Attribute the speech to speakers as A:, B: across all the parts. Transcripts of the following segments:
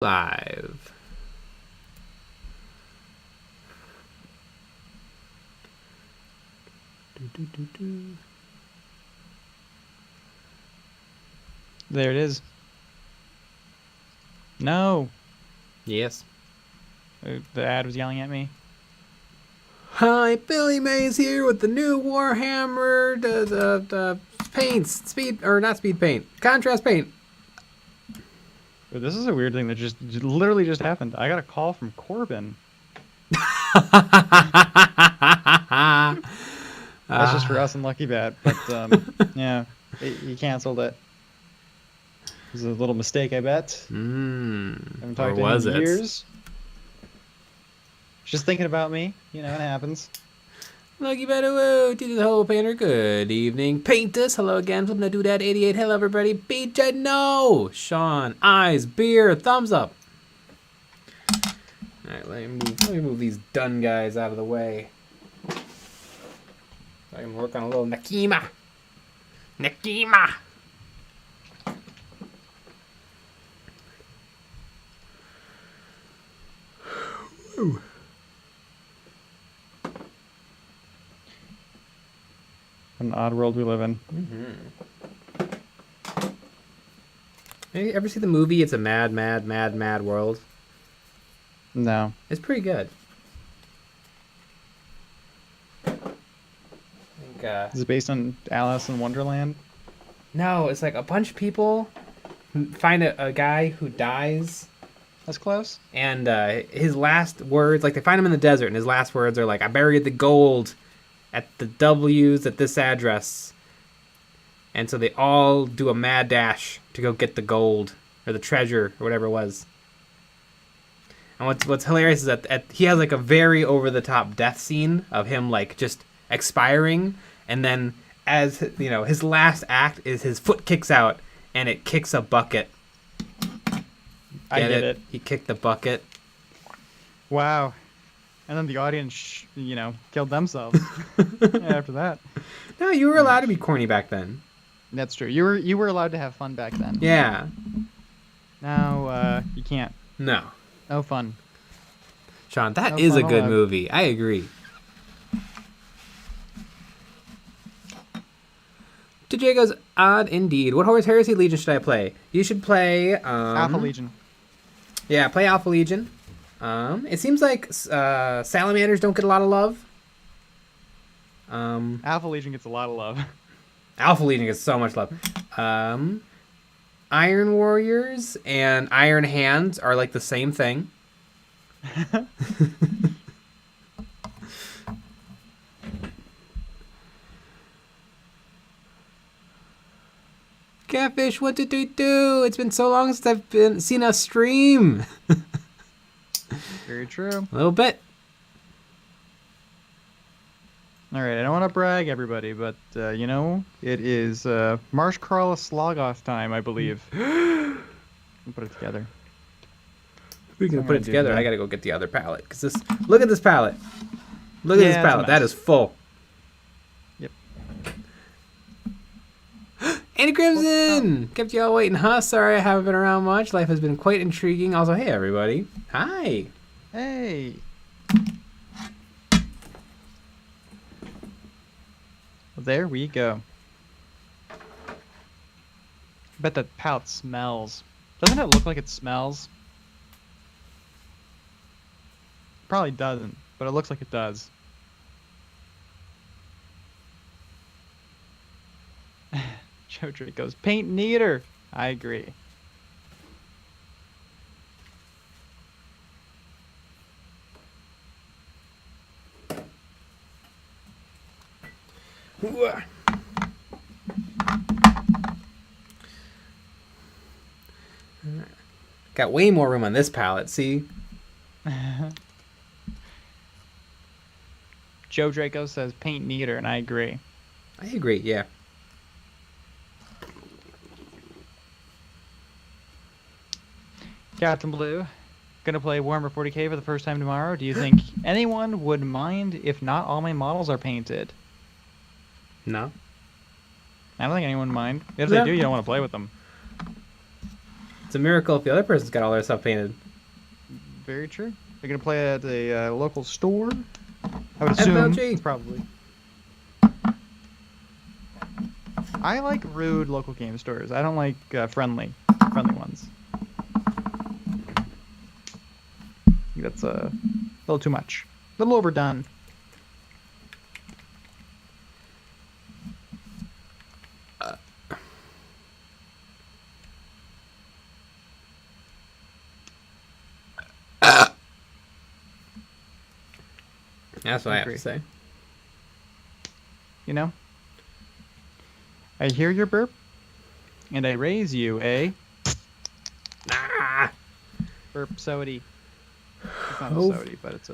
A: Live.
B: There it is. No.
A: Yes.
B: The ad was yelling at me.
A: Hi, Billy Mays here with the new Warhammer, the paints, not speed paint, contrast paint.
B: This is a weird thing that just literally just happened. I got a call from Corbin. That's just for us and Lucky Bat, but yeah, he canceled it. It was a little mistake, I bet. Haven't talked to him in years. Just thinking about me, you know, it happens.
A: Lucky Bat, woo, to the whole painter. Good evening, painters. Hello again from the Doodad 88. Hello everybody. BJ, no. Sean, eyes, beer, thumbs up. All right, let me move these done guys out of the way. So I can work on a little Nakima. Nakima. Woo.
B: What an odd world we live in.
A: Have you ever see the movie It's a Mad, Mad, Mad, Mad World?
B: No.
A: It's pretty good. I think,
B: Is it based on Alice in Wonderland?
A: no, it's like a bunch of people find a guy who dies,
B: That's close.
A: and his last words, like they find him in the desert, and his last words are like, "I buried the gold at the W's at this address." And so they all do a mad dash to go get the gold or the treasure or whatever it was. And what's hilarious is that he has like a very over the top death scene of him like just expiring, and then as you know, his last act is his foot kicks out and it kicks a bucket.
B: I get it.
A: He kicked the bucket.
B: Wow. And then the audience, you know, killed themselves after that.
A: No, you were allowed to be corny back then.
B: That's true. You were allowed to have fun back then.
A: Yeah.
B: Now you can't.
A: No.
B: No fun.
A: Sean, that
B: No
A: is a
B: fun
A: good
B: allowed.
A: movie. I agree. To Jago's odd indeed. What Horus Heresy Legion should I play? You should play
B: Alpha Legion.
A: Yeah, play Alpha Legion. It seems like salamanders don't get a lot of love.
B: Alpha Legion gets a lot of love.
A: Alpha Legion gets so much love. Iron Warriors and Iron Hands are like the same thing. Catfish, what did we do? It's been so long since I've seen us stream.
B: Very true.
A: A little bit.
B: All right, I don't want to brag, everybody, but you know, it is Marsh Crawler Slogoth time, I believe. Put it together.
A: We can
B: I'm
A: put it
B: gonna do
A: together.
B: that.
A: I gotta go get the other palette because this. Look at this palette. Look at
B: Yeah,
A: this
B: it's a
A: palette. That
B: mess.
A: is full.
B: Yep.
A: Andy Crimson! Kept you all waiting, huh? Sorry I haven't been around much. Life has been quite intriguing. Also, hey, everybody. Hi.
B: Hey. Well, there we go. I bet that palette smells. Doesn't it look like it smells? Probably doesn't, but it looks like it does. Joe Drake goes, paint neater. I agree.
A: Got way more room on this palette, see?
B: Joe Draco says paint neater, and I agree.
A: I agree, yeah.
B: Captain Blue, gonna play Warhammer 40k for the first time tomorrow. Do you think anyone would mind if not all my models are painted?
A: No?
B: I don't think anyone would mind. If
A: Yeah.
B: they do, you don't want to play with them.
A: It's a miracle if the other person's got all their stuff painted.
B: Very true. They're gonna play at a local store. I would assume
A: FLG.
B: it's probably. I like rude local game stores. I don't like friendly ones. I think that's a little too much. A little overdone.
A: That's what I have to say.
B: You know? I hear your burp, and I raise you a burp sody. It's not a sody, but it's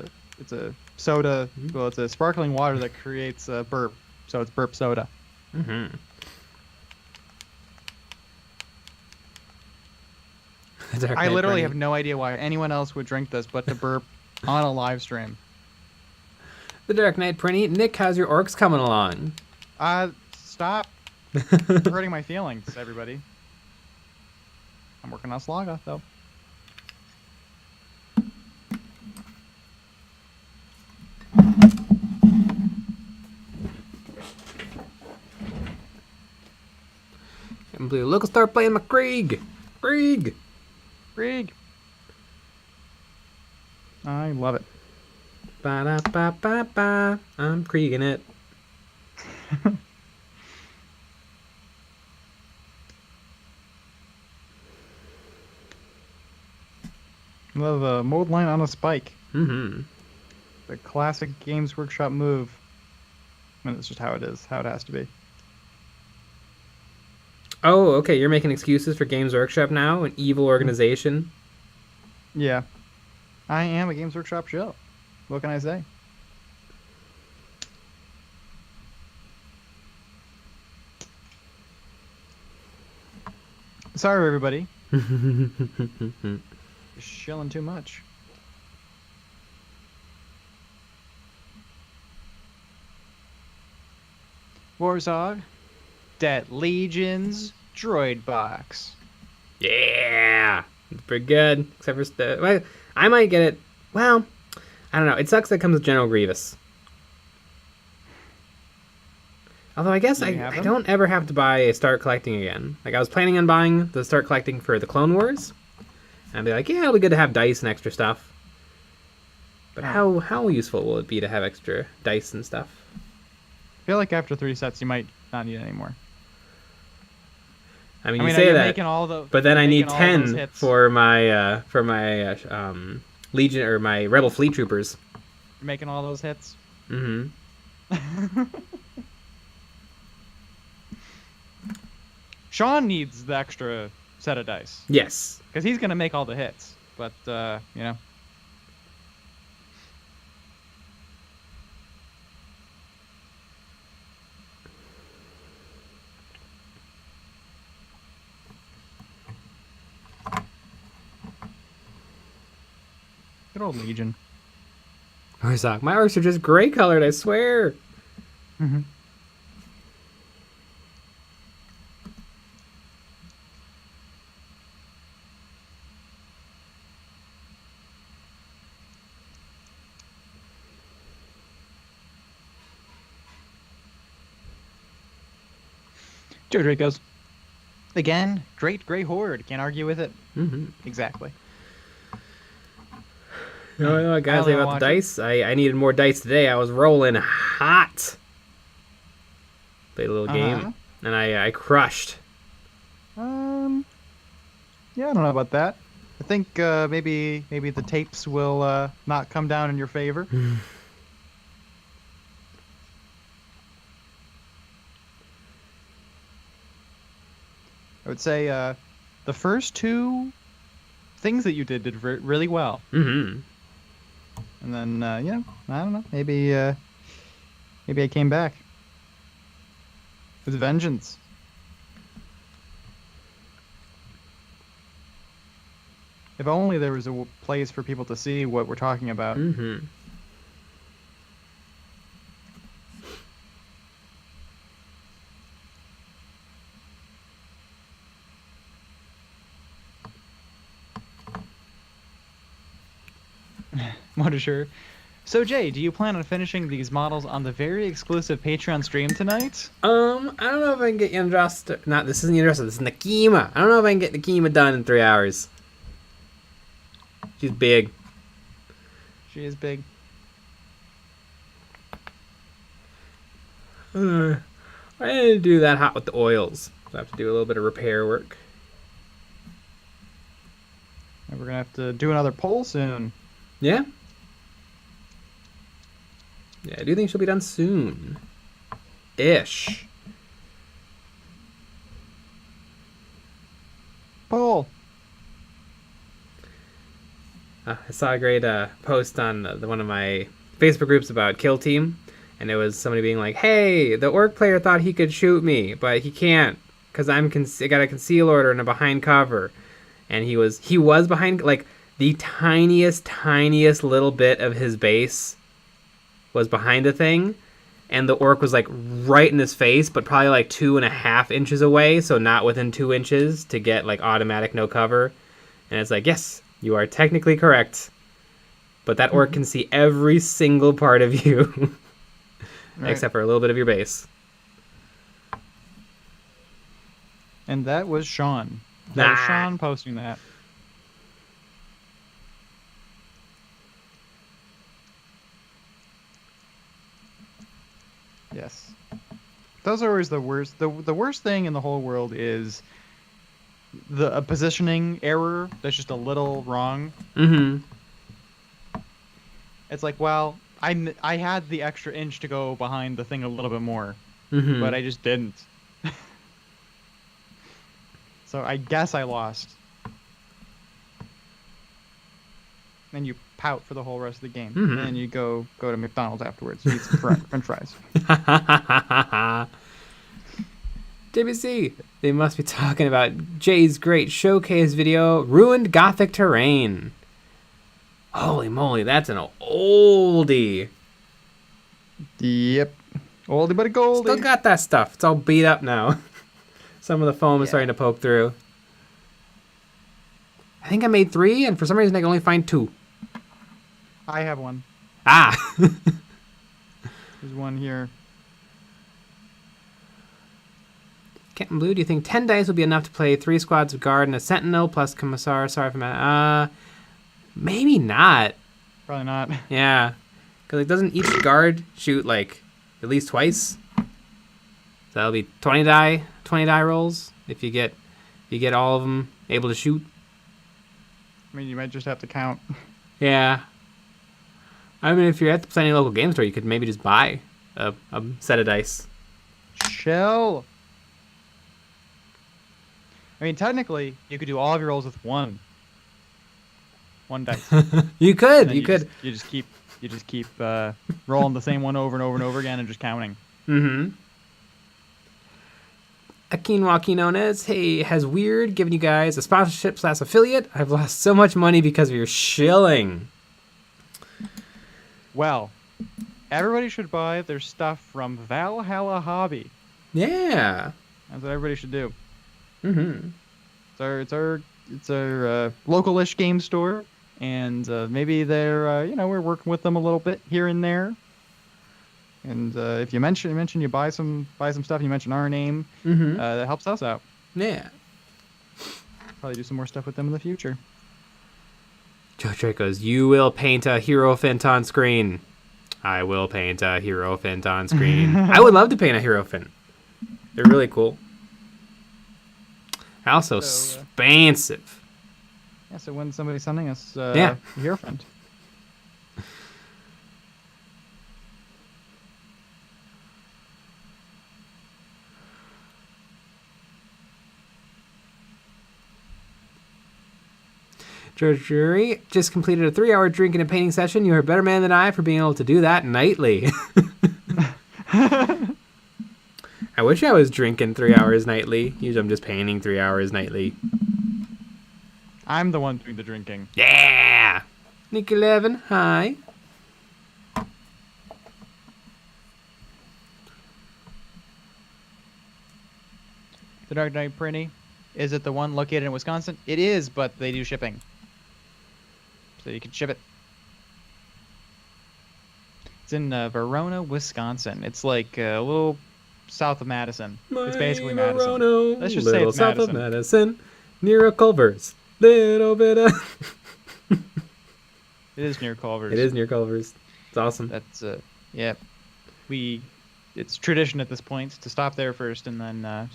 B: a soda. Well, it's a sparkling water that creates a burp, so it's burp soda.
A: Mm-hmm.
B: I literally have no idea why anyone else would drink this, but to burp on a live stream.
A: The Dark Knight Prinny. Nick, how's your orcs coming along?
B: Stop. You're hurting my feelings, everybody. I'm working on Slaga, though.
A: And Blue, look, start playing my Krieg. Krieg.
B: I love it.
A: Ba-da-ba-ba-ba. I'm Krieging it.
B: Love a mold line on a spike.
A: Mm-hmm.
B: The classic Games Workshop move. And it's just how it is, how it has to be.
A: Oh, okay. You're making excuses for Games Workshop now, an evil organization.
B: Yeah. I am a Games Workshop show. What can I say? Sorry, everybody. Just chilling too much. Warzog. Dat Legion's Droid Box.
A: Yeah. It's pretty good. Except for... well, I might get it... Well, I don't know. It sucks that it comes with General Grievous. Although I guess I don't ever have to buy a Start Collecting again. Like, I was planning on buying the Start Collecting for the Clone Wars. And I'd be like, yeah, it'll be good to have dice and extra stuff. But how useful will it be to have extra dice and stuff?
B: I feel like after 3 sets, you might not need any more.
A: I mean, you say that, but then I need 10 for my Legion or my Rebel Fleet Troopers.
B: You're making all those hits?
A: Mm-hmm.
B: Sean needs the extra set of dice.
A: Yes.
B: Because he's going to make all the hits. But, you know. Good old Legion.
A: My orcs are just gray colored, I swear.
B: Mm-hmm. Joe Dracos. Again, great gray horde. Can't argue with it.
A: Mm-hmm.
B: Exactly.
A: You know what, guys, about the dice? I needed more dice today. I was rolling hot. Played a little game, and I crushed.
B: Yeah, I don't know about that. I think maybe the tapes will not come down in your favor. I would say the first 2 things that you did really well.
A: Mm-hmm.
B: And then, yeah, I don't know. Maybe I came back with vengeance. If only there was a place for people to see what we're talking about.
A: Mm-hmm.
B: What a sure. So Jay, do you plan on finishing these models on the very exclusive Patreon stream tonight?
A: I don't know if I can get Yandrosta. Not this isn't Yandrosta. This is Nakima. I don't know if I can get Nakima done in 3 hours. She's big.
B: She is big.
A: I didn't do that hot with the oils. So I have to do a little bit of repair work.
B: And we're gonna have to do another poll soon.
A: Yeah? Yeah, I do think she'll be done soon. Ish.
B: Poll.
A: I saw a great post on one of my Facebook groups about Kill Team, and it was somebody being like, "Hey, the orc player thought he could shoot me, but he can't because I got a conceal order and a behind cover." And he was behind, like, the tiniest little bit of his base was behind the thing, and the orc was like right in his face, but probably like 2.5 inches away, so not within 2 inches to get like automatic no cover. And it's like, yes, you are technically correct, but that orc can see every single part of you,
B: Right.
A: except for a little bit of your base.
B: And that was Sean. That was Sean posting that. Yes. Those are always the worst. The worst thing in the whole world is a positioning error that's just a little wrong.
A: Mm-hmm.
B: It's like, well, I had the extra inch to go behind the thing a little bit more,
A: Mm-hmm.
B: but I just didn't. So I guess I lost. Then you pout for the whole rest of the game.
A: Mhm.
B: And then you go to McDonald's afterwards. You eat some french fries.
A: JBC, they must be talking about Jay's great showcase video, Ruined Gothic Terrain. Holy moly, that's an oldie.
B: Yep. Oldie but a goldie.
A: Still got that stuff. It's all beat up now. Some of the foam is starting to poke through. I think I made 3, and for some reason I can only find 2.
B: I have one.
A: Ah!
B: There's one here.
A: Captain Blue, do you think 10 dice will be enough to play 3 squads of guard and a sentinel plus commissar? Sorry for that. Maybe not.
B: Probably not.
A: Yeah. Because like, doesn't each guard shoot like at least twice? So that'll be 20 die rolls if you get all of them able to shoot.
B: I mean, you might just have to count.
A: Yeah. I mean, if you're at the Plenty local game store, you could maybe just buy a set of dice.
B: Chill. I mean, technically, you could do all of your rolls with one dice.
A: You could.
B: And
A: You could.
B: You just keep rolling the same one over and over and over again and just counting.
A: Mm-hmm. Akinwa Quinones, hey, has Weird given you guys a sponsorship / affiliate? I've lost so much money because of your shilling.
B: Well, everybody should buy their stuff from Valhalla Hobby.
A: Yeah.
B: That's what everybody should do.
A: Mm-hmm.
B: It's our local-ish game store, and maybe they're we're working with them a little bit here and there. And if you mention you buy some stuff, you mention our name,
A: Mm-hmm.
B: that helps us out.
A: Yeah.
B: Probably do some more stuff with them in the future.
A: Joe Drake goes, you will paint a Hierophant on screen. I will paint a Hierophant on screen. I would love to paint a Hierophant. They're really cool. Also expensive.
B: Yeah, so when somebody's sending us
A: Yeah.
B: a Hierophant.
A: George Jury just completed a 3-hour drinking and painting session. You're a better man than I for being able to do that nightly. I wish I was drinking 3 hours nightly. Usually I'm just painting 3 hours nightly.
B: I'm the one doing the drinking.
A: Yeah! Nick 11, hi.
B: The Dark Knight Printy. Is it the one located in Wisconsin? It is, but they do shipping. So you can ship it. It's in Verona, Wisconsin. It's like a little south of Madison. It's basically Madison.
A: Morono,
B: Let's just say
A: little
B: it's
A: south of
B: Madison.
A: Madison, near a Culver's. Little bit of.
B: It is near Culver's.
A: It is near Culver's. It's awesome.
B: That's yeah. It's tradition at this point to stop there first and then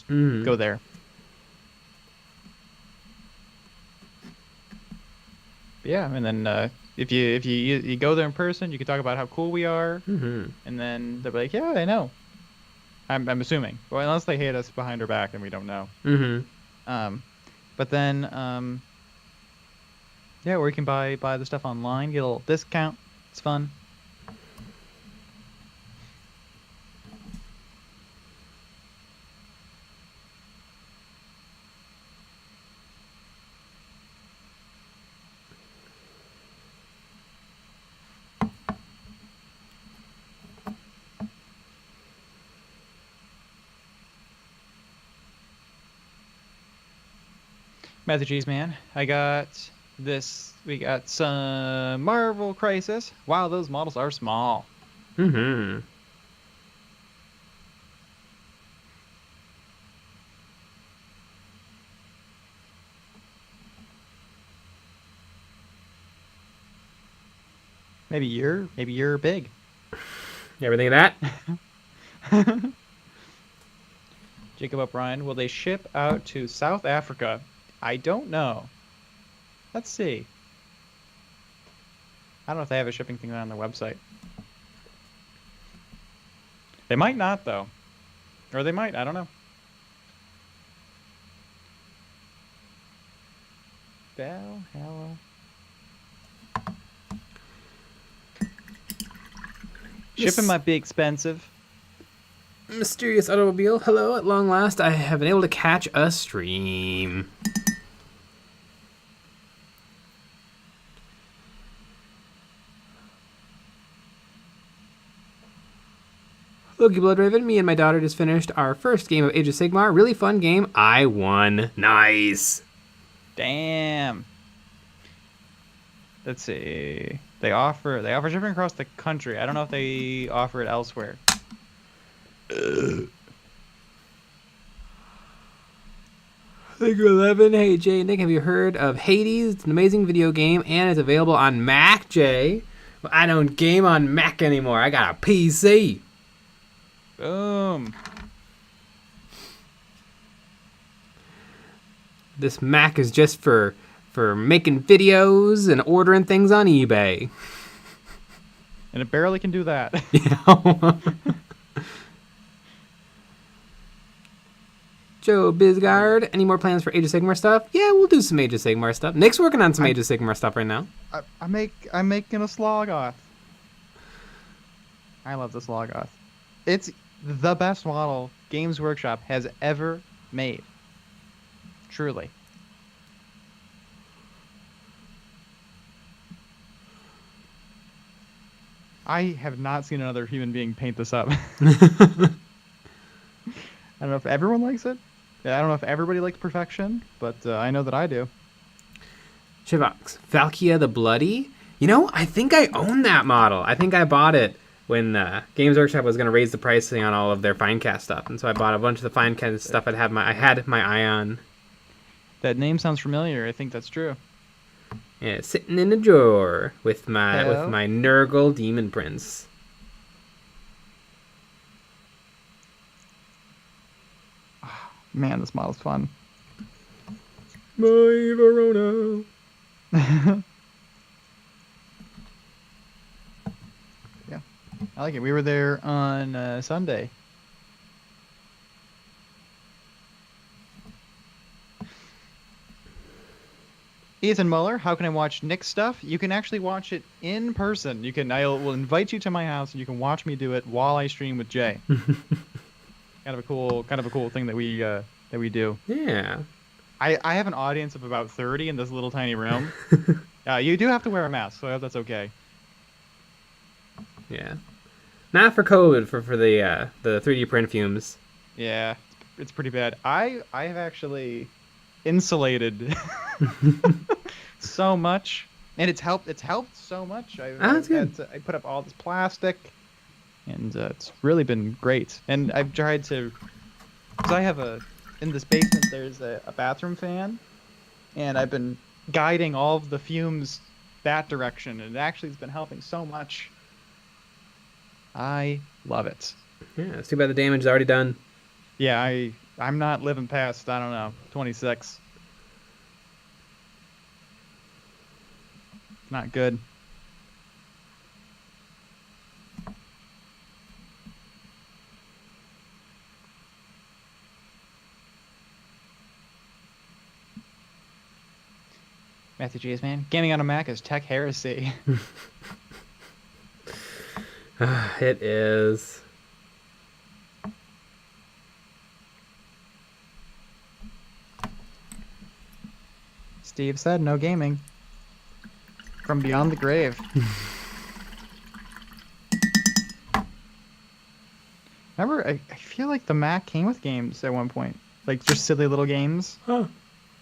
B: go there. But yeah, and then if you go there in person, you can talk about how cool we are, and then they'll be like, yeah, I know. I'm assuming, well, unless they hate us behind our back and we don't know. But then yeah, or you can buy the stuff online, get a little discount. It's fun. Matthew Cheese Man, I got this. We got some Marvel Crisis. Wow, those models are small. Maybe you're big.
A: You ever think of that?
B: Jacob O'Brien, will they ship out to South Africa? I don't know. Let's see. I don't know if they have a shipping thing on their website. They might not, though. Or they might, I don't know. Valhalla. Shipping might be expensive.
A: Mysterious Automobile, hello, at long last I have been able to catch a stream. Loki Blood Raven, me and my daughter just finished our first game of Age of Sigmar. Really fun game. I won. Nice.
B: Damn. Let's see. They offer shipping across the country. I don't know if they offer it elsewhere.
A: Thank you, 11. Hey, Jay and Nick, have you heard of Hades? It's an amazing video game, and it's available on Mac, Jay. Well, I don't game on Mac anymore. I got a PC.
B: Boom.
A: This Mac is just for making videos and ordering things on eBay.
B: And it barely can do that.
A: Joe Bizgard, any more plans for Age of Sigmar stuff? Yeah, we'll do some Age of Sigmar stuff. Nick's working on some Age of Sigmar stuff right now.
B: I'm making a Sloggoth. I love the Sloggoth. It's the best model Games Workshop has ever made. Truly. I have not seen another human being paint this up. I don't know if everyone likes it. I don't know if everybody likes perfection, but I know that I do.
A: Chivox, Valkia the Bloody? You know, I think I own that model. I think I bought it when Games Workshop was going to raise the pricing on all of their Finecast stuff. And so I bought a bunch of the Finecast stuff I had my eye on.
B: That name sounds familiar. I think that's true.
A: Yeah, it's sitting in a drawer with my Nurgle Demon Prince.
B: Man, this model's fun.
A: My Verona.
B: Yeah, I like it. We were there on Sunday. Ethan Muller, how can I watch Nick's stuff? You can actually watch it in person. I will invite you to my house and you can watch me do it while I stream with Jay. kind of a cool thing that we do.
A: Yeah.
B: I have an audience of about 30 in this little tiny room. You do have to wear a mask, so I hope that's okay.
A: Yeah. Not for COVID, for the 3D print fumes.
B: Yeah, it's pretty bad. I have actually insulated so much, and it's helped so much. I put up all this plastic and it's really been great. And I've tried to, because I have in this basement there's a bathroom fan, and I've been guiding all of the fumes that direction, and it actually has been helping so much. I love it.
A: Yeah, it's too bad the damage is already done.
B: Yeah, I'm not living past, I don't know, 26. It's not good. Matthew G's, man. Gaming on a Mac is tech heresy.
A: It is.
B: Steve said no gaming. From beyond the grave. Remember, I feel like the Mac came with games at one point. Like, just silly little games.
A: Huh.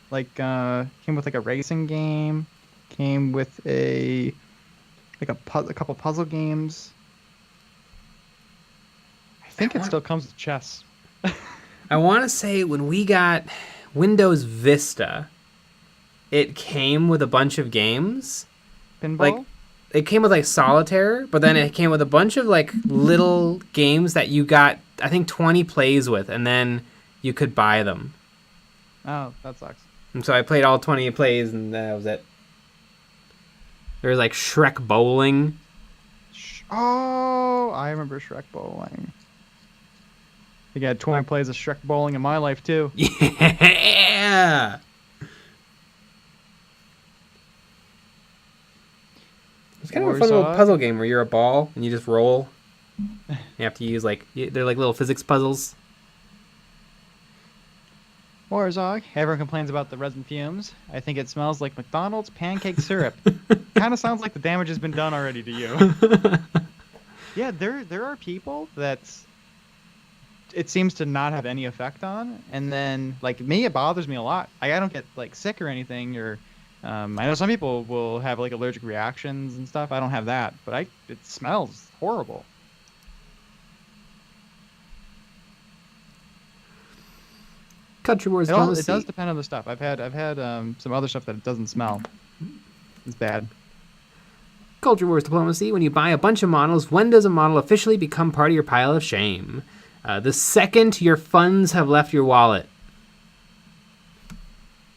B: Like, came with, like, a racing game. Came with a couple puzzle games. I think it still comes with chess.
A: I want to say when we got Windows Vista, it came with a bunch of games.
B: Pinball?
A: Like, it came with, like, Solitaire, but then it came with a bunch of, like, little games that you got, I think, 20 plays with, and then you could buy them.
B: Oh, that sucks.
A: And so I played all 20 plays, and that was it. There was, like, Shrek Bowling.
B: Oh, I remember Shrek Bowling. I think I had 20 plays of Shrek Bowling in my life, too.
A: Yeah! It's kind of a fun little puzzle game where you're a ball and you just roll. You have to use, like, they're like little physics puzzles.
B: Warzog, everyone complains about the resin fumes. I think it smells like McDonald's pancake syrup. Kind of sounds like the damage has been done already to you. Yeah, there are people that it seems to not have any effect on, and then, like, me, it bothers me a lot. I don't get, like, sick or anything, or I know some people will have, like, allergic reactions and stuff. I don't have that, but it smells horrible.
A: Country Wars
B: It
A: Diplomacy.
B: does depend on the stuff. I've had some other stuff that it doesn't smell. It's bad.
A: Culture Wars Diplomacy. When you buy a bunch of models, when does a model officially become part of your pile of shame? The second your funds have left your wallet.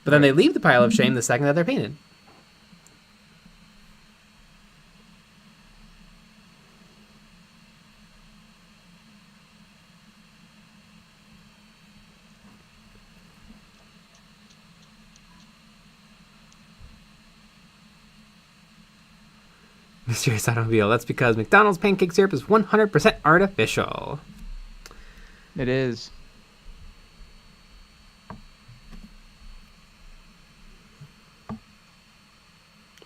A: But then they leave the pile of shame the second that they're painted. Mysterious automobile. That's because McDonald's pancake syrup is 100% artificial.
B: It is.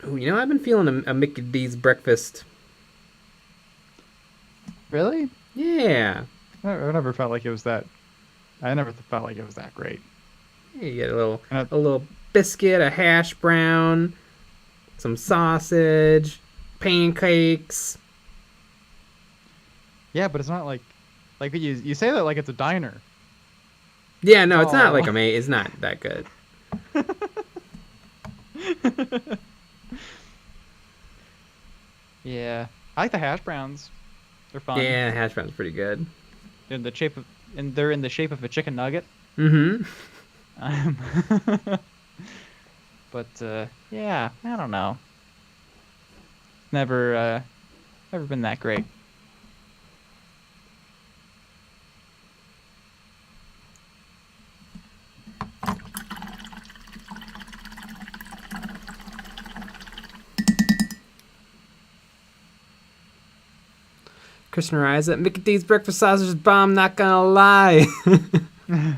A: Ooh, you know, I've been feeling a Mickey D's breakfast.
B: Really?
A: Yeah.
B: I never felt like it was that. I never felt like it was that great.
A: Yeah, you get a little biscuit, a hash brown, some sausage, pancakes.
B: Yeah, but it's not like you say that like it's a diner.
A: Yeah, no, it's not like it's not that good.
B: Yeah, I like the hash browns. They're fun.
A: Yeah, hash brown's pretty good.
B: They're in the shape of a chicken nugget.
A: Mm-hmm.
B: But yeah, I don't know. Never been that great.
A: Christian Ariza, Mickey D's breakfast sausage is bomb, not gonna lie. The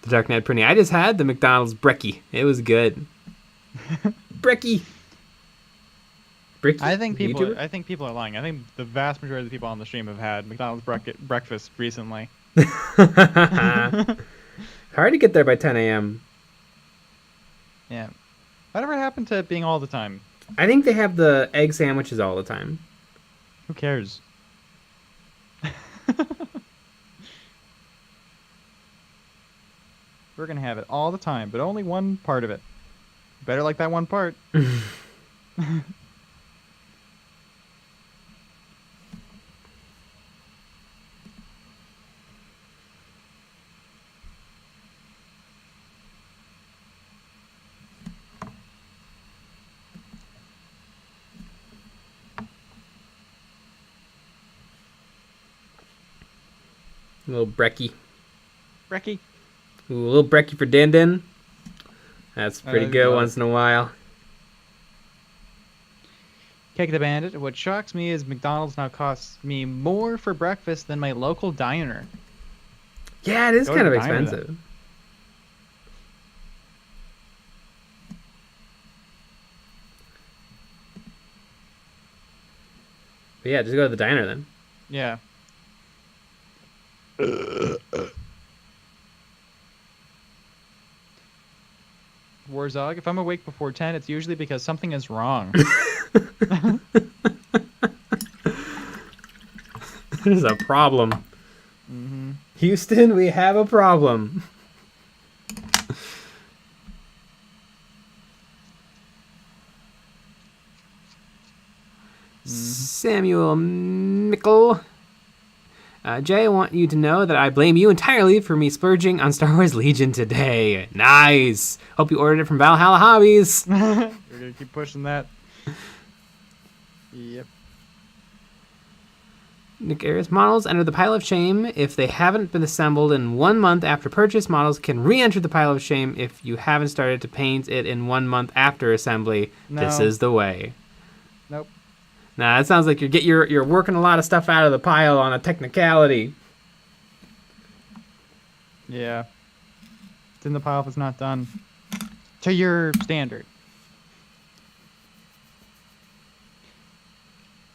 A: Dark Knight Prinny. I just had the McDonald's brekkie. It was good. Brekkie.
B: I think people are lying. I think the vast majority of the people on the stream have had McDonald's breakfast recently.
A: Hard to get there by 10 a.m.
B: Yeah. Whatever happened to it being all the time?
A: I think they have the egg sandwiches all the time.
B: Who cares? We're gonna have it all the time, but only one part of it. Better like that one part.
A: A little brekkie.
B: Brecky.
A: Ooh, a little brekkie for Din Din. That's pretty good
B: love
A: once in a while.
B: Cake the Bandit. What shocks me is McDonald's now costs me more for breakfast than my local diner.
A: Yeah, it is
B: Go to
A: kind of
B: the diner,
A: expensive. But yeah, just go to the diner then.
B: Yeah. Warzog, if I'm awake before 10, it's usually because something is wrong.
A: There's a problem.
B: Mm-hmm.
A: Houston, we have a problem. Samuel Mickle. Jay, I want you to know that I blame you entirely for me splurging on Star Wars Legion today. Nice. Hope you ordered it from Valhalla Hobbies.
B: We're gonna keep pushing that. Yep.
A: Nick Ayres, models enter the pile of shame if they haven't been assembled in 1 month after purchase. Models can re-enter the pile of shame if you haven't started to paint it in 1 month after assembly.
B: No.
A: This is the way.
B: Nope.
A: Nah, that sounds like you're working a lot of stuff out of the pile on a technicality.
B: Yeah. It's in the pile if it's not done. To your standard.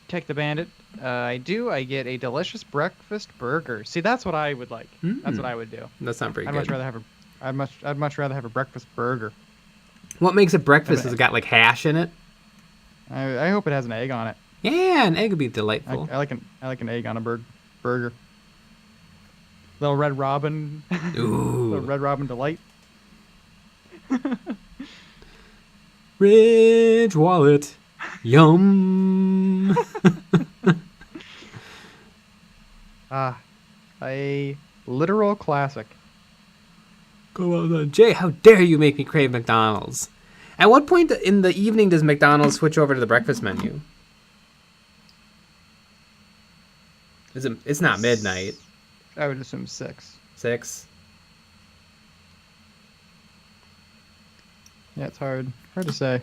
B: Take the Bandit. I get a delicious breakfast burger. See, that's what I would like. That's what I would do.
A: That's not pretty
B: I'd
A: good.
B: I'd much rather have a breakfast burger.
A: What makes it breakfast? Has it got like hash in it?
B: I hope it has an egg on it.
A: Yeah, an egg would be delightful.
B: I like an egg on a burger. Little Red Robin.
A: Ooh.
B: Little Red Robin delight.
A: Ridge wallet. Yum.
B: A literal classic.
A: Go on then. Jay, how dare you make me crave McDonald's? At what point in the evening does McDonald's switch over to the breakfast menu? It's not midnight.
B: I would assume 6.
A: 6?
B: Yeah, it's hard to say.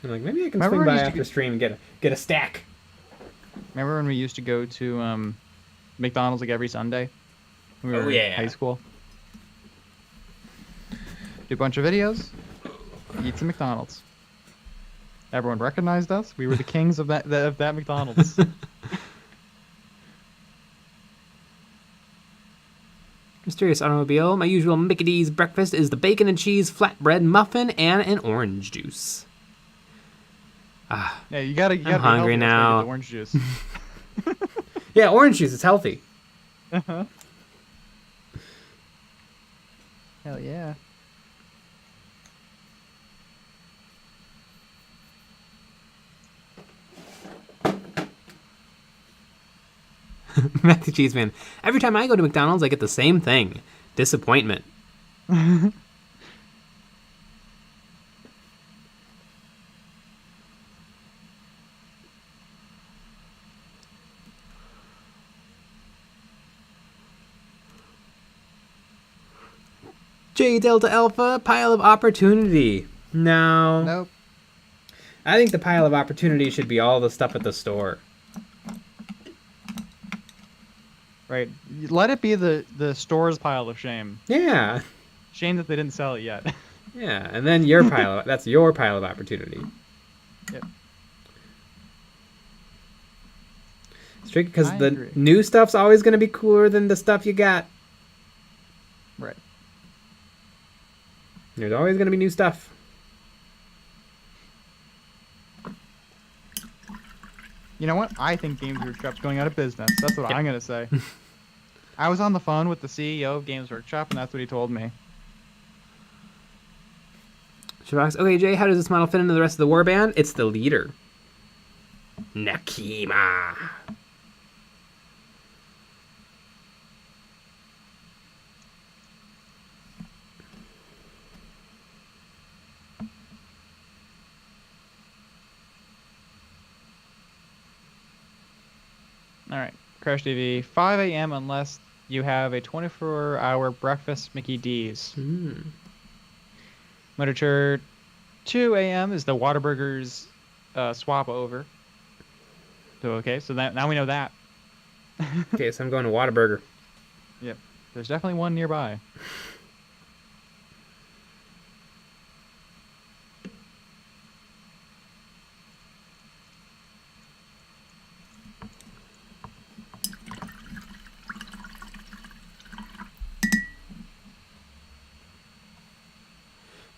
A: I'm like, maybe I can
B: Remember
A: swing
B: when
A: by
B: you used to
A: after stream and get a stack.
B: Remember when we used to go to McDonald's like every Sunday? When we were in high school. Do a bunch of videos. Eat some McDonald's. Everyone recognized us. We were the kings of that McDonald's.
A: Mysterious Automobile. My usual Mickey D's breakfast is the bacon and cheese flatbread muffin and an orange juice.
B: Yeah, you gotta.
A: I'm hungry now.
B: Get the orange juice.
A: Yeah, orange juice. It's healthy.
B: Uh-huh. Hell yeah.
A: Matthew Cheeseman. Every time I go to McDonald's, I get the same thing. Disappointment. J Delta Alpha, pile of opportunity. No.
B: Nope.
A: I think the pile of opportunity should be all the stuff at the store.
B: Right. Let it be the store's pile of shame.
A: Yeah.
B: Shame that they didn't sell it yet.
A: Yeah, and then your pile that's your pile of opportunity.
B: Yep.
A: It's tricky because
B: I
A: the
B: agree.
A: new stuff's always going to be cooler than the stuff you got.
B: Right.
A: There's always going to be new stuff.
B: You know what? I think Games Workshop's going out of business. That's what I'm gonna say. I was on the phone with the CEO of Games Workshop, and that's what he told me.
A: Shabaks, okay, Jay, how does this model fit into the rest of the warband? It's the leader. Nakima.
B: All right, Crash TV, 5 a.m. unless you have a 24-hour breakfast Mickey D's. Literature, 2 a.m. is the Whataburgers swap over. So okay, so now we know that.
A: Okay, so I'm going to Whataburger.
B: Yep, there's definitely one nearby.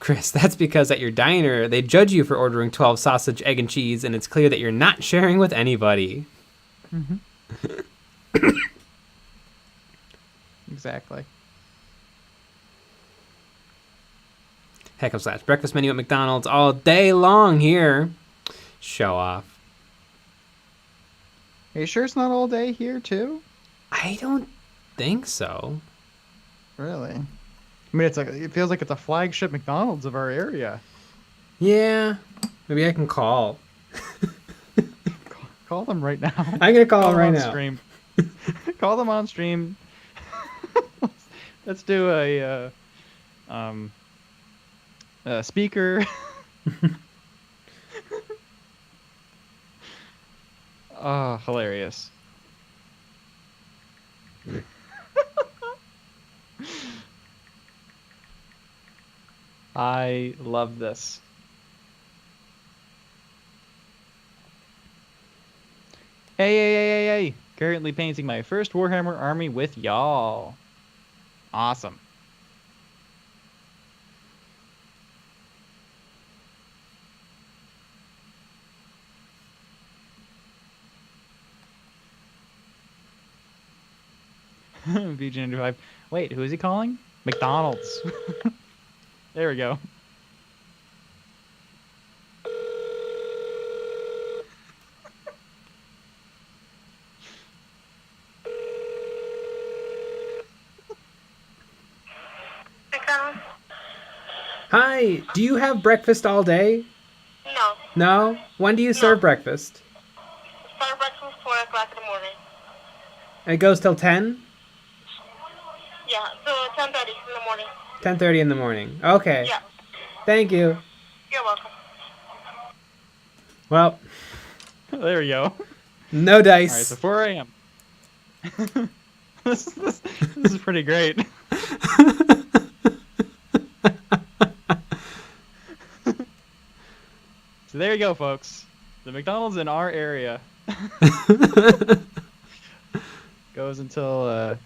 A: Chris, that's because at your diner, they judge you for ordering 12 sausage, egg, and cheese, and it's clear that you're not sharing with anybody.
B: Exactly.
A: Heck of slash. Breakfast menu at McDonald's all day long here. Show off.
B: Are you sure it's not all day here, too?
A: I don't think so.
B: Really? I mean, it feels like it's a flagship McDonald's of our area.
A: Yeah. Maybe I can call.
B: Call them right now.
A: I'm going to call them right
B: on
A: now.
B: Stream. Call them on stream. Let's do a speaker. Oh, hilarious. I love this. Hey. Currently painting my first Warhammer army with y'all. Awesome. VG95. Wait, who is he calling? McDonald's. There we go.
C: McDonald's?
A: Hi, do you have breakfast all day?
C: No.
A: No? When do you serve breakfast?
C: Start breakfast 4 o'clock in the morning.
A: And it goes till 10?
C: Yeah, so 10:30 in the morning.
A: 10:30 in the morning. Okay.
C: Yeah.
A: Thank you.
C: You're welcome.
A: Well,
B: There we go.
A: no dice.
B: All right, so 4 a.m. this is pretty great. So there you go, folks. The McDonald's in our area goes until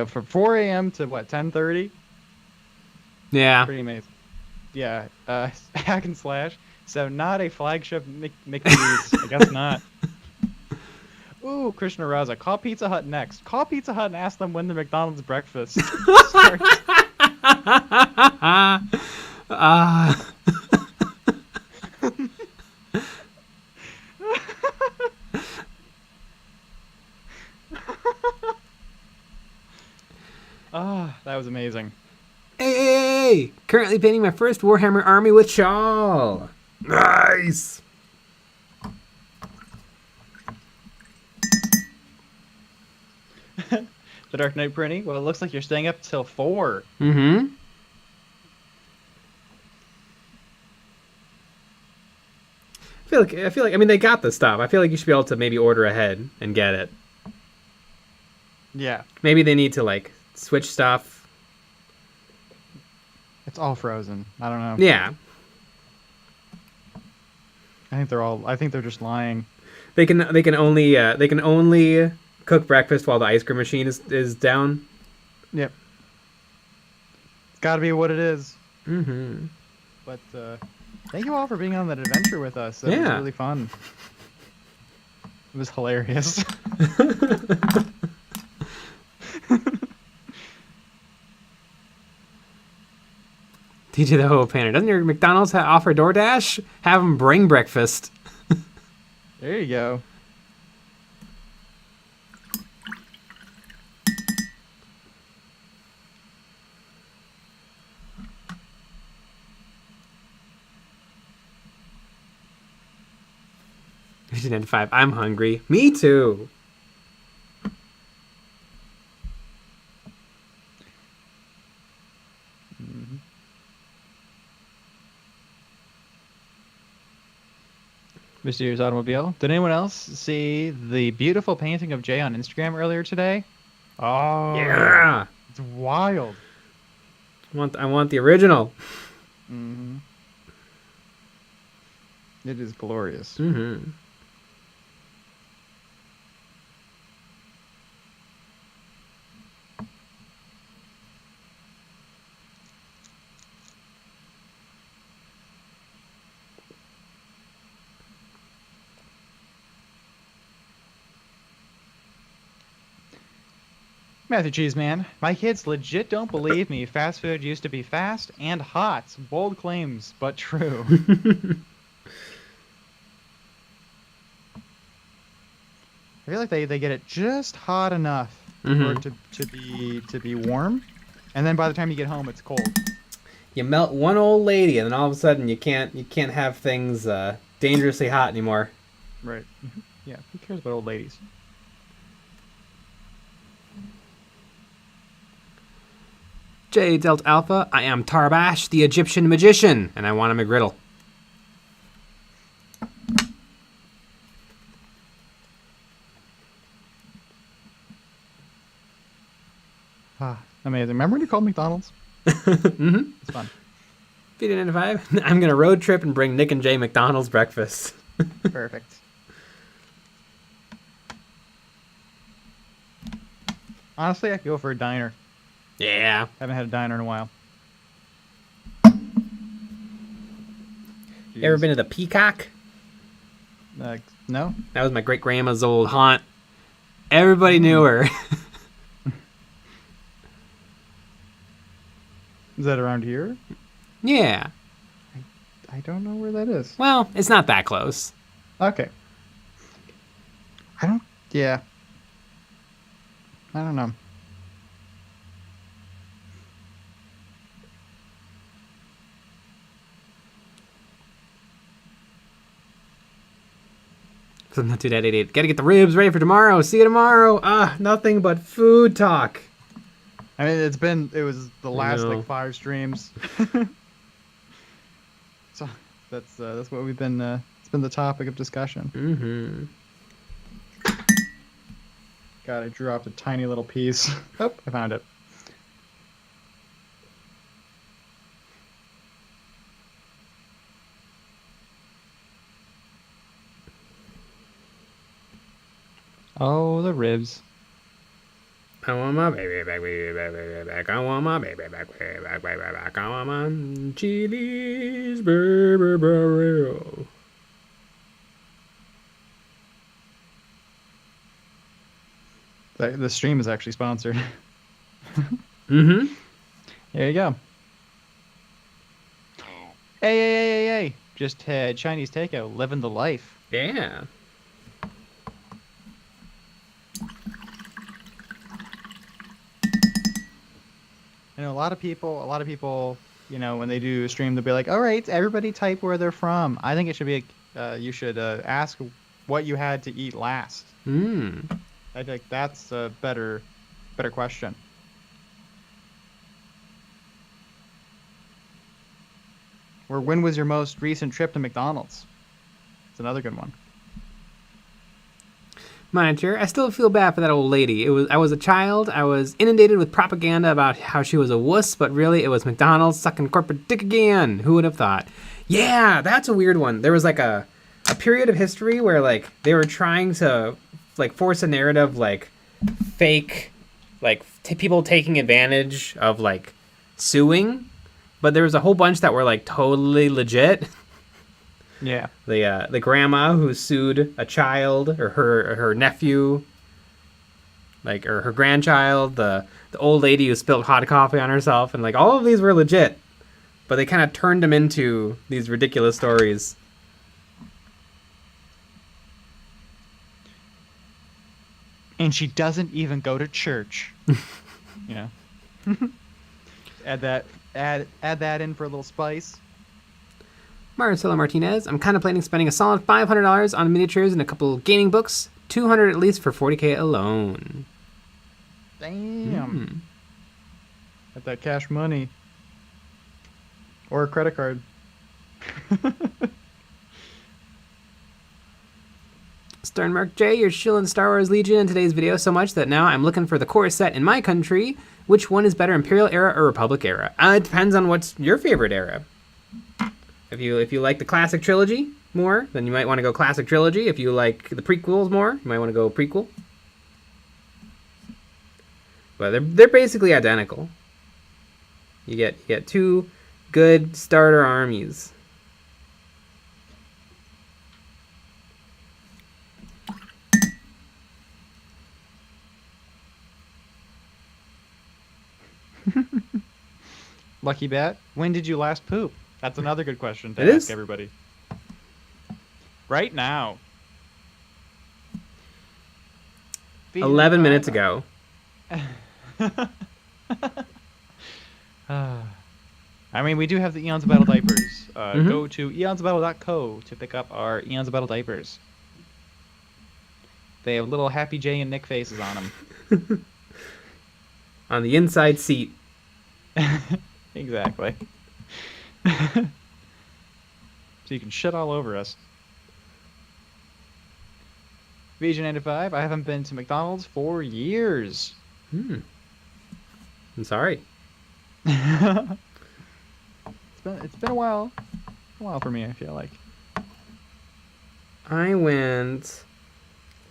B: from 4 a.m. to what, 10:30?
A: Yeah.
B: Pretty amazing. Yeah, hack and slash. So not a flagship McDonald's. I guess not. Ooh, Krishna Raza. Call Pizza Hut next. Call Pizza Hut and ask them when the McDonald's breakfast starts. That was amazing.
A: Hey! Currently painting my first Warhammer army with shawl. Nice!
B: The Dark Knight Prinny. Well, it looks like you're staying up till 4.
A: Mm-hmm. I feel like I mean they got the stuff. I feel like you should be able to maybe order ahead and get it.
B: Yeah.
A: Maybe they need to like switch stuff.
B: It's all frozen. I don't know.
A: Yeah.
B: I think they're just lying.
A: They can only cook breakfast while the ice cream machine is down.
B: Yep. It's got to be what it is.
A: Mm-hmm.
B: But thank you all for being on that adventure with us. It was really fun. It was hilarious.
A: DJ the Ho Panner. Doesn't your McDonald's offer DoorDash? Have them bring breakfast.
B: There you go.
A: $15.95. I'm hungry. Me too.
B: Mysterious Automobile. Did anyone else see the beautiful painting of Jay on Instagram earlier today? Oh,
A: Yeah.
B: it's wild.
A: I want the original.
B: Mm-hmm. It is glorious.
A: Mm-hmm.
B: Matthew Cheeseman, my kids legit don't believe me. Fast food used to be fast and hot. Bold claims, but true. I feel like they get it just hot enough for it to be warm, and then by the time you get home, it's cold.
A: You melt one old lady, and then all of a sudden you can't have things dangerously hot anymore.
B: Right. Yeah. Who cares about old ladies?
A: J Delta Alpha, I am Tarbash, the Egyptian magician, and I want a McGriddle.
B: Ah, amazing. Remember when you called McDonald's?
A: Mm-hmm.
B: It's fun.
A: $15.95. I'm gonna road trip and bring Nick and Jay McDonald's breakfast.
B: Perfect. Honestly, I could go for a diner.
A: Yeah.
B: Haven't had a diner in a while.
A: You ever been to the Peacock?
B: No?
A: That was my great grandma's old haunt. Everybody knew her.
B: Is that around here?
A: Yeah.
B: I don't know where that is.
A: Well, it's not that close.
B: Okay. Yeah. I don't know.
A: So not too that idiot. Gotta get the ribs ready for tomorrow. See you tomorrow. Nothing but food talk.
B: I mean, it was the last
A: know.
B: like 5 streams. So that's what we've been. It's been the topic of discussion.
A: Mm-hmm.
B: God, I dropped a tiny little piece. Oh, I found it. Oh, the ribs.
A: I want my baby back, baby back, baby back. I want my baby back, baby back, baby back. I want my Chili's baby burrito.
B: The stream is actually sponsored.
A: Mm-hmm.
B: There you go. Hey. Just had Chinese takeout, living the life.
A: Yeah.
B: I know a lot of people, you know, when they do a stream, they'll be like, all right, everybody type where they're from. I think it should be, you should ask what you had to eat last. I think that's a better question. Or when was your most recent trip to McDonald's? It's another good one.
A: Monitor, I still feel bad for that old lady. I was a child. I was inundated with propaganda about how she was a wuss, but really it was McDonald's sucking corporate dick again. Who would have thought? Yeah, that's a weird one. There was like a period of history where like they were trying to like force a narrative like fake like people taking advantage of like suing, but there was a whole bunch that were like totally legit.
B: Yeah.
A: The grandma who sued a child or her nephew, like, or her grandchild, the old lady who spilled hot coffee on herself, and like all of these were legit, but they kind of turned them into these ridiculous stories.
B: And she doesn't even go to church. You know. add that in for a little spice.
A: Marcelo Martinez, I'm contemplating spending a solid $500 on miniatures and a couple gaming books, $200 at least for $40K alone.
B: Damn. Got that cash money. Or a credit card.
A: Sternmark J, you're shilling Star Wars Legion in today's video so much that now I'm looking for the core set in my country. Which one is better, Imperial era or Republic era? It depends on what's your favorite era. If you like the classic trilogy more, then you might want to go classic trilogy. If you like the prequels more, you might want to go prequel. But they're basically identical. You get two good starter armies.
B: Lucky Bat, when did you last poop? That's another good question to
A: It
B: ask
A: is?
B: everybody. Right now.
A: 11 minutes ago.
B: I mean, we do have the Eons of Battle diapers. Go to eonsofbattle.co to pick up our Eons of Battle diapers. They have little Happy J and Nick faces on them.
A: On the inside seat.
B: Exactly. So you can shit all over us. VG95, I haven't been to McDonald's for years.
A: I'm sorry.
B: It's been a while. A while for me, I feel like.
A: I went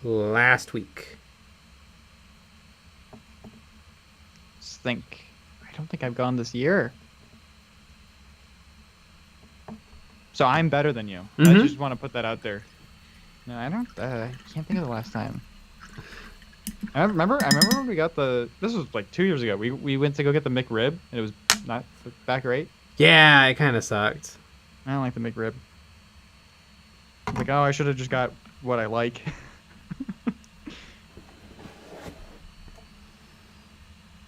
A: last week.
B: Just think. I don't think I've gone this year. So I'm better than you. I just want to put that out there. No, I don't. I can't think of the last time. I remember when we got the. This was like 2 years ago. We went to go get the McRib, and it was not back right.
A: Yeah, it kind of sucked.
B: I don't like the McRib. Like, oh, I should have just got what I like.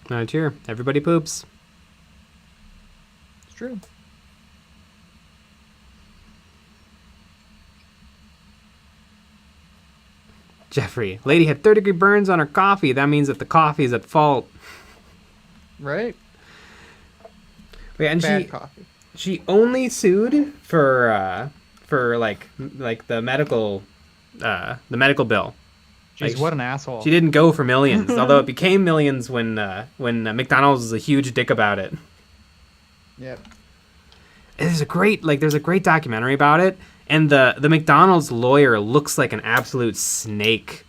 A: Not here. Everybody poops.
B: It's true.
A: Jeffrey, lady had 3rd-degree burns on her coffee. That means that the coffee is at fault.
B: Right?
A: Yeah, and
B: Bad coffee.
A: she only sued for like the medical bill.
B: Jeez,
A: Like,
B: what an asshole.
A: She didn't go for millions, although it became millions when McDonald's was a huge dick about it.
B: Yep.
A: There's a great documentary about it, and the McDonald's lawyer looks like an absolute snake.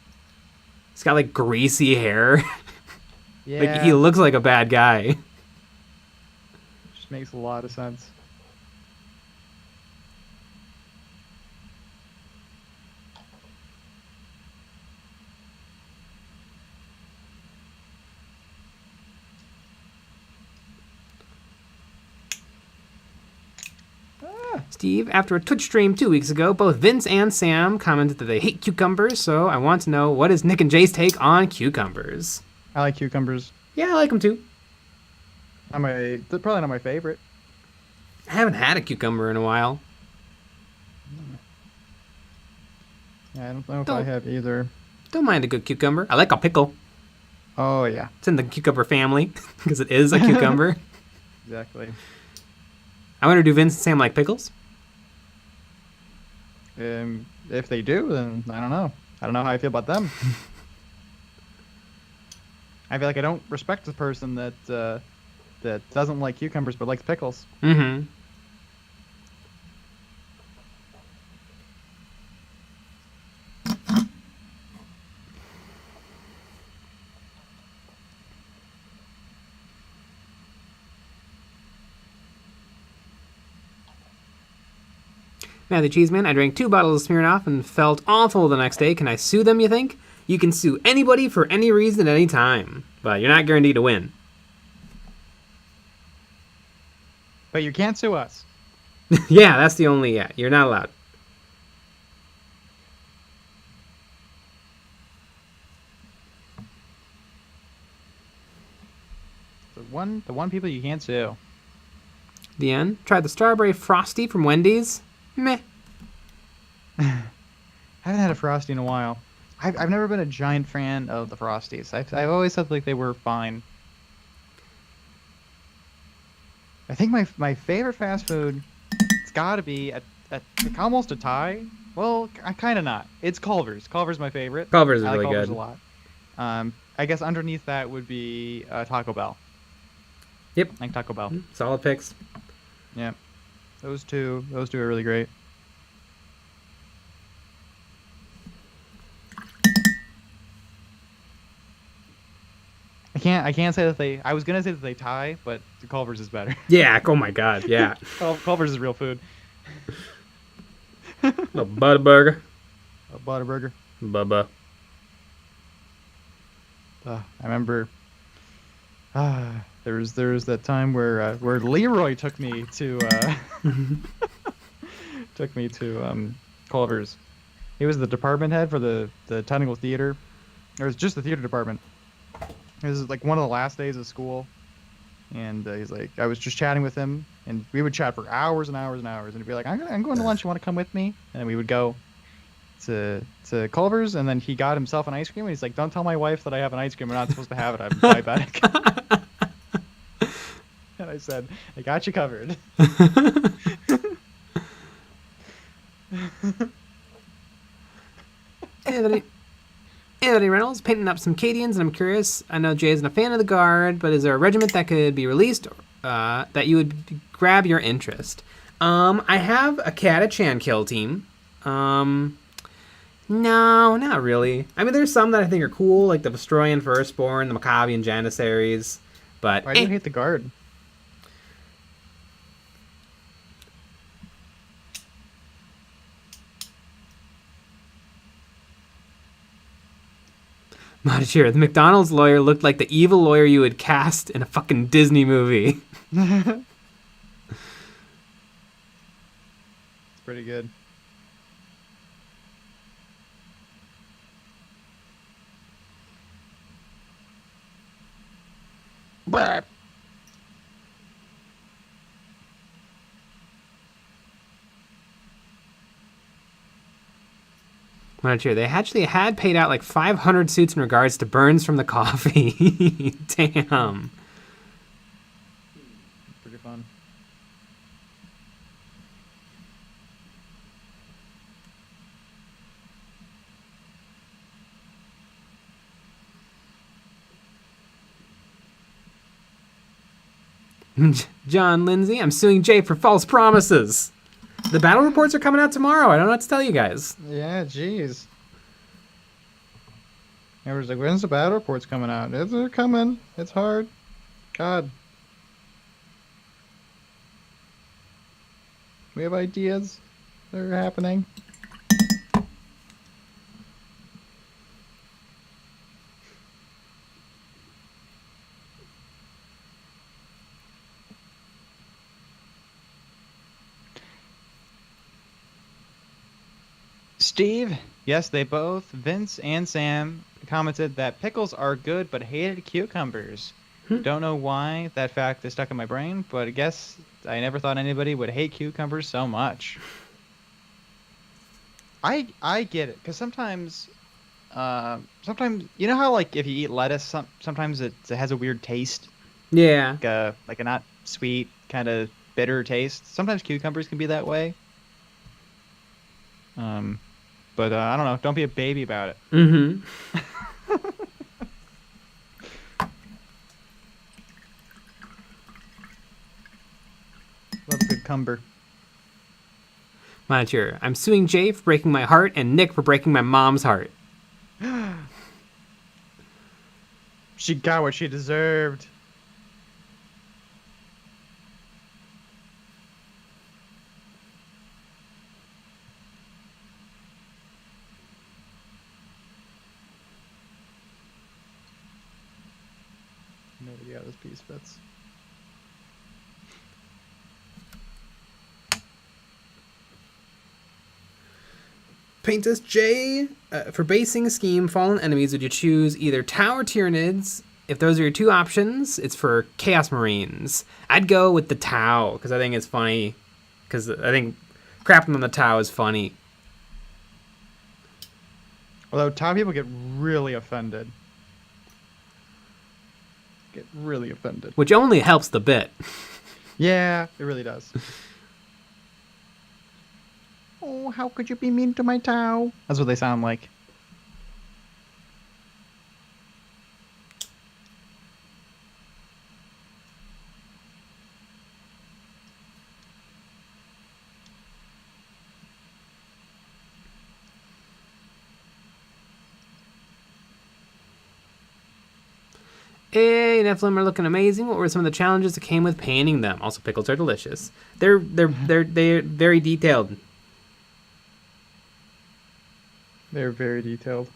A: He's got like greasy hair.
B: Yeah.
A: Like he looks like a bad guy.
B: Just makes a lot of sense.
A: Steve, after a Twitch stream 2 weeks ago, both Vince and Sam commented that they hate cucumbers, so I want to know, what is Nick and Jay's take on cucumbers?
B: I like cucumbers.
A: Yeah, I like them too.
B: They're probably not my favorite.
A: I haven't had a cucumber in a while.
B: Yeah, I don't know if I have either.
A: Don't mind a good cucumber. I like a pickle.
B: Oh, yeah.
A: It's in the cucumber family, because it is a cucumber.
B: Exactly.
A: I wonder, do Vince and Sam like pickles?
B: If they do, then I don't know. I don't know how I feel about them. I feel like I don't respect the person that doesn't like cucumbers but likes pickles.
A: Mm-hmm. Matthew Cheeseman, I drank 2 bottles of Smirnoff and felt awful the next day. Can I sue them, you think? You can sue anybody for any reason at any time, but you're not guaranteed to win.
B: But you can't sue us.
A: Yeah, that's the only, you're not allowed.
B: The one people you can't sue.
A: The end. Tried the Strawberry Frosty from Wendy's. Meh.
B: I haven't had a Frosty in a while. I've never been a giant fan of the Frosties. I've always felt like they were fine. I think my favorite fast food, it's got to be like almost a tie. Well, kind of not. It's Culver's. Culver's my favorite.
A: Culver's is
B: I like
A: really
B: Culver's
A: good.
B: a lot. I guess underneath that would be Taco Bell.
A: Yep.
B: I like Taco Bell.
A: Solid picks.
B: Yeah. Those two are really great. I can't say that they. I was gonna say that they tie, but the Culver's is better.
A: Yeah, oh my god, yeah.
B: Culver's is real food.
A: Little Butterburger.
B: A Butterburger.
A: Bubba.
B: I remember. There was that time where Leroy took me to Culver's. He was the department head for the technical theater. It was just the theater department. It was like one of the last days of school, and he's like, I was just chatting with him, and we would chat for hours and hours and hours, and he'd be like, I'm going to lunch. You want to come with me? And then we would go to Culver's, and then he got himself an ice cream, and he's like, don't tell my wife that I have an ice cream. I'm not supposed to have it. I'm diabetic. And I said, I got you covered.
A: Anthony Reynolds, painting up some Cadians, and I'm curious. I know Jay isn't a fan of the Guard, but is there a regiment that could be released that you would grab your interest? I have a Catachan kill team. No, not really. I mean, there's some that I think are cool, like the Vestroyan Firstborn, the Maccabian Janissaries, but...
B: Why do you hate the Guard?
A: Modichir, the McDonald's lawyer looked like the evil lawyer you would cast in a fucking Disney movie.
B: It's pretty good. Brap.
A: Monitor, they actually had paid out like 500 suits in regards to burns from the coffee. Damn.
B: Pretty fun.
A: John Lindsay, I'm suing Jay for false promises. The battle reports are coming out tomorrow. I don't know what to tell you guys.
B: Yeah, jeez. Everyone's like, when's the battle reports coming out? They're coming. It's hard. God. We have ideas that are happening. Steve, yes, they both, Vince and Sam, commented that pickles are good but hated cucumbers. Don't know why that fact is stuck in my brain, but I guess I never thought anybody would hate cucumbers so much. I get it, because sometimes you know how like if you eat lettuce, sometimes it has a weird taste,
A: Yeah.
B: like a not sweet, kind of bitter taste. Sometimes cucumbers can be that way. But I don't know. Don't be a baby about it.
A: Mm-hmm.
B: Love a good cumber.
A: Monitor, I'm suing Jay for breaking my heart and Nick for breaking my mom's heart.
B: She got what she deserved. this piece fits.
A: Paintus J. For basing scheme, fallen enemies, would you choose either Tau or Tyranids? If those are your two options, it's for Chaos Marines. I'd go with the Tau, because I think it's funny. Because I think crapping on the Tau is funny.
B: Although Tau people get really offended.
A: Which only helps the bit.
B: Yeah, it really does. Oh, how could you be mean to my Tau? That's what they sound like.
A: Hey, Nephilim are looking amazing. What were some of the challenges that came with painting them? Also, pickles are delicious. They're very detailed.
B: They're very detailed.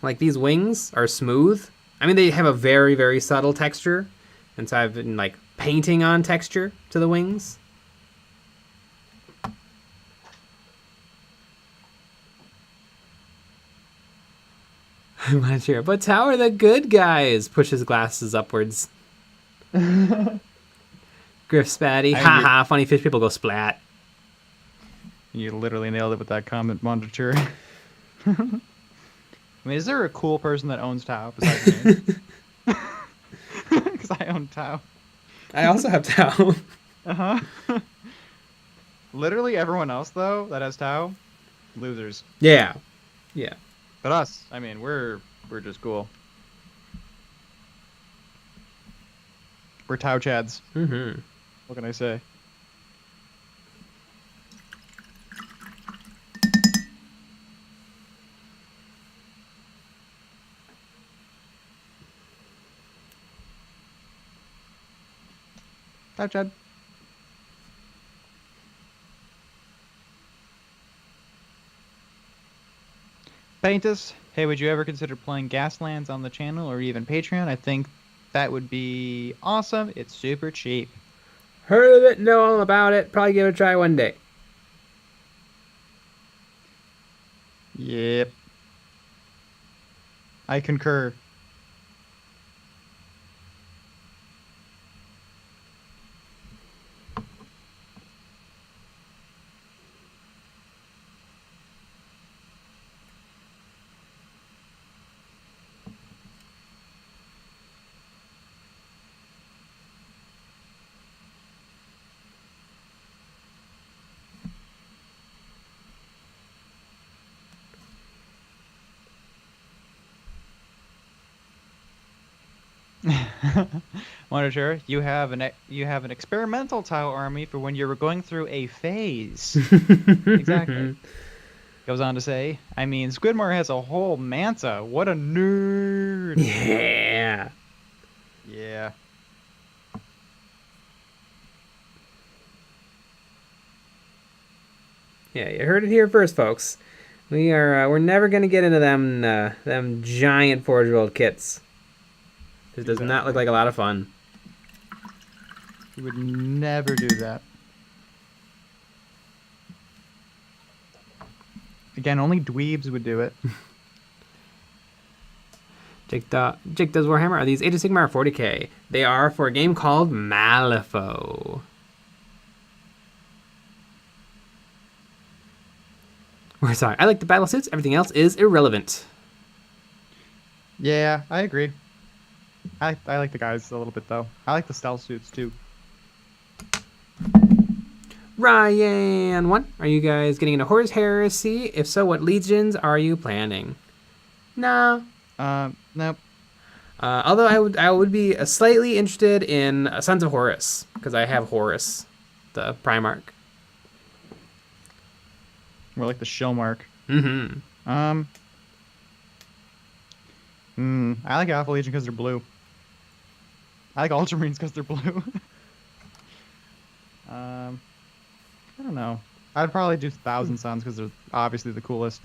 A: Like, these wings are smooth. I mean, they have a very, very subtle texture. And so I've been, like, painting on texture to the wings. I'm not sure. But how are the good guys? Push his glasses upwards. Griff Spatty. Haha, funny fish people go splat.
B: You literally nailed it with that comment, Monitor. I mean, is there a cool person that owns Tau besides me? Because I own Tau.
A: I also have Tau.
B: Uh-huh. Literally everyone else, though, that has Tau, losers.
A: Yeah. Yeah.
B: But us, I mean, we're just cool. We're Tau Chads.
A: Mm-hmm.
B: What can I say? Tau Chad. Paintus, hey, would you ever consider playing Gaslands on the channel or even Patreon? I think that would be awesome. It's super cheap.
A: Heard of it, know all about it. Probably give it a try one day.
B: Yep. I concur. Monitor, you have an experimental Tau army for when you're going through a phase. Exactly. Goes on to say, I mean, Squidmore has a whole Manta. What a nerd.
A: Yeah.
B: Yeah.
A: Yeah, you heard it here first, folks. We're never gonna get into them giant Forge World kits. This does not look like a lot of fun.
B: You would never do that. Again, only dweebs would do it.
A: Jake does Warhammer. Are these Age of Sigmar or 40k? They are for a game called Malifaux. We're sorry. I like the battle suits. Everything else is irrelevant.
B: Yeah, I agree. I like the guys a little bit, though. I like the stealth suits, too.
A: Ryan1, are you guys getting into Horus Heresy? If so, what legions are you planning? No.
B: Nope.
A: Although I would be slightly interested in Sons of Horus, because I have Horus, the Primarch.
B: More like the shell mark.
A: Mm-hmm.
B: I like Alpha Legion because they're blue. I like Ultramarines because they're blue. I don't know. I'd probably do Thousand Suns because they're obviously the coolest.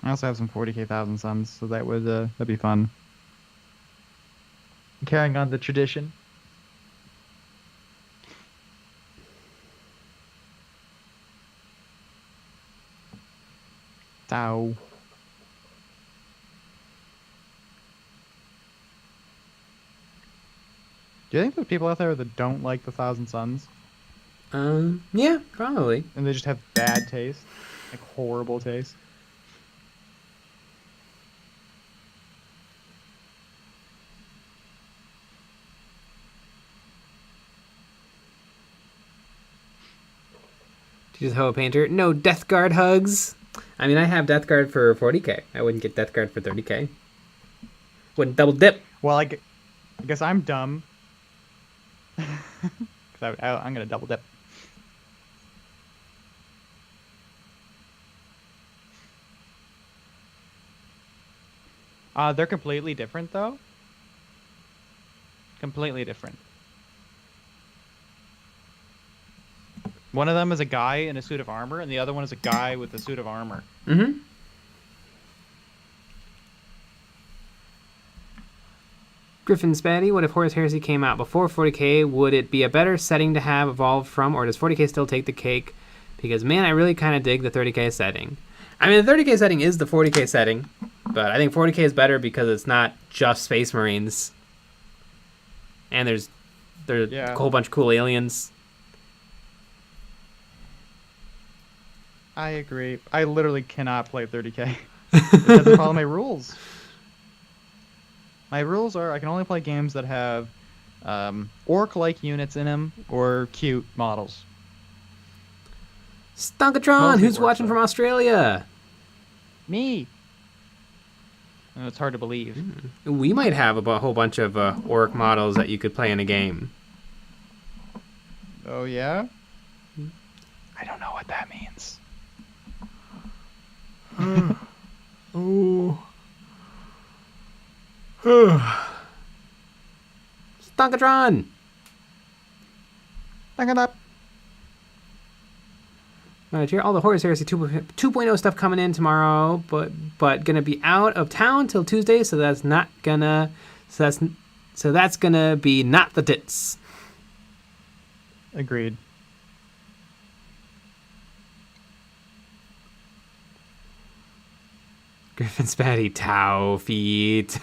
B: I also have some 40k Thousand Suns, so that'd be fun. Carrying on the tradition. Ow. Do you think there's people out there that don't like the Thousand Suns?
A: Yeah, probably.
B: And they just have bad taste? Like horrible taste?
A: She's a Hoa Painter. No Death Guard hugs. I mean, I have Death Guard for 40k. I wouldn't get Death Guard for 30k. Wouldn't double dip.
B: Well, I guess I'm dumb. Because I'm going to double dip. They're completely different, though. Completely different. One of them is a guy in a suit of armor, and the other one is a guy with a suit of armor.
A: Mm-hmm. Griffin Spatty, what if Horus Heresy came out before 40k? Would it be a better setting to have evolved from, or does 40k still take the cake? Because, man, I really kind of dig the 30k setting. I mean, the 30k setting is the 40k setting, but I think 40k is better because it's not just Space Marines. And there's a whole bunch of cool aliens.
B: I agree. I literally cannot play 30k. It doesn't follow my rules. My rules are I can only play games that have orc-like units in them or cute models.
A: Stunkatron,
B: Mostly
A: who's watching from Australia?
B: Me. Oh, it's hard to believe.
A: We might have a whole bunch of orc models that you could play in a game.
B: Oh, yeah? I don't know what that means.
A: Oh. Stunkatron!
B: Look it up.
A: Right here, all the Horus Heresy 2.0 stuff coming in tomorrow, but gonna be out of town till Tuesday, so that's not gonna so that's gonna be not the tits.
B: Agreed.
A: Griffin Spatty, Tau feet.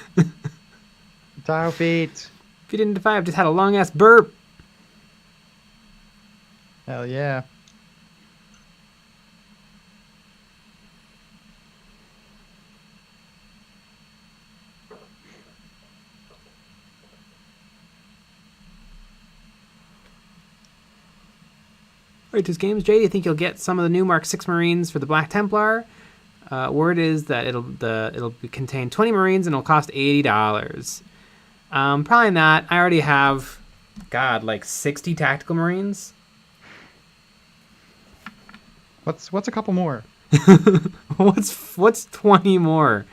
B: Tile feet.
A: Feet into 5 just had a long ass burp.
B: Hell yeah.
A: Righteous Games, Jay, do you think you'll get some of the new Mark 6 Marines for the Black Templar? Word is that it'll contain 20 Marines and it'll cost $80. Probably not. I already have, like 60 tactical Marines.
B: What's a couple more?
A: What's 20 more?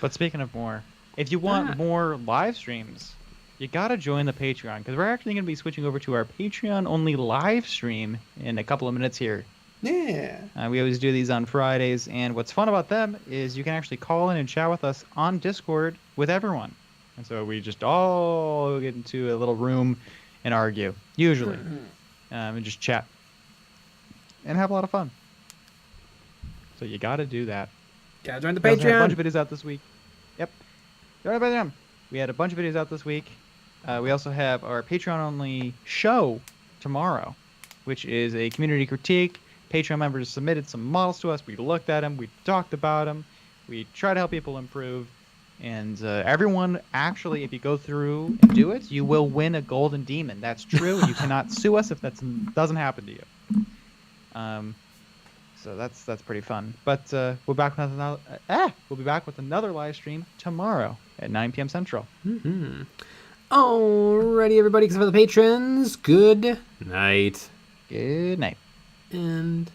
B: But speaking of more, if you want more live streams, you gotta join the Patreon, because we're actually gonna be switching over to our Patreon-only live stream in a couple of minutes here.
A: Yeah.
B: We always do these on Fridays, and what's fun about them is you can actually call in and chat with us on Discord with everyone. And so we just all get into a little room and argue, usually, and just chat and have a lot of fun. So you gotta do that.
A: Gotta join the
B: We also had a bunch
A: Patreon.
B: of videos out this week. Yep. Join the Patreon. We had a bunch of videos out this week. We also have our Patreon-only show tomorrow, which is a community critique. Patreon members submitted some models to us. We looked at them. We talked about them. We try to help people improve. And everyone, actually, if you go through and do it, you will win a golden demon. That's true. You cannot sue us if that doesn't happen to you. So that's pretty fun. But we'll be back with another live stream tomorrow at 9 p.m. Central.
A: Mm-hmm. Alrighty, everybody, except for the patrons. Good night.
B: Good night.
A: And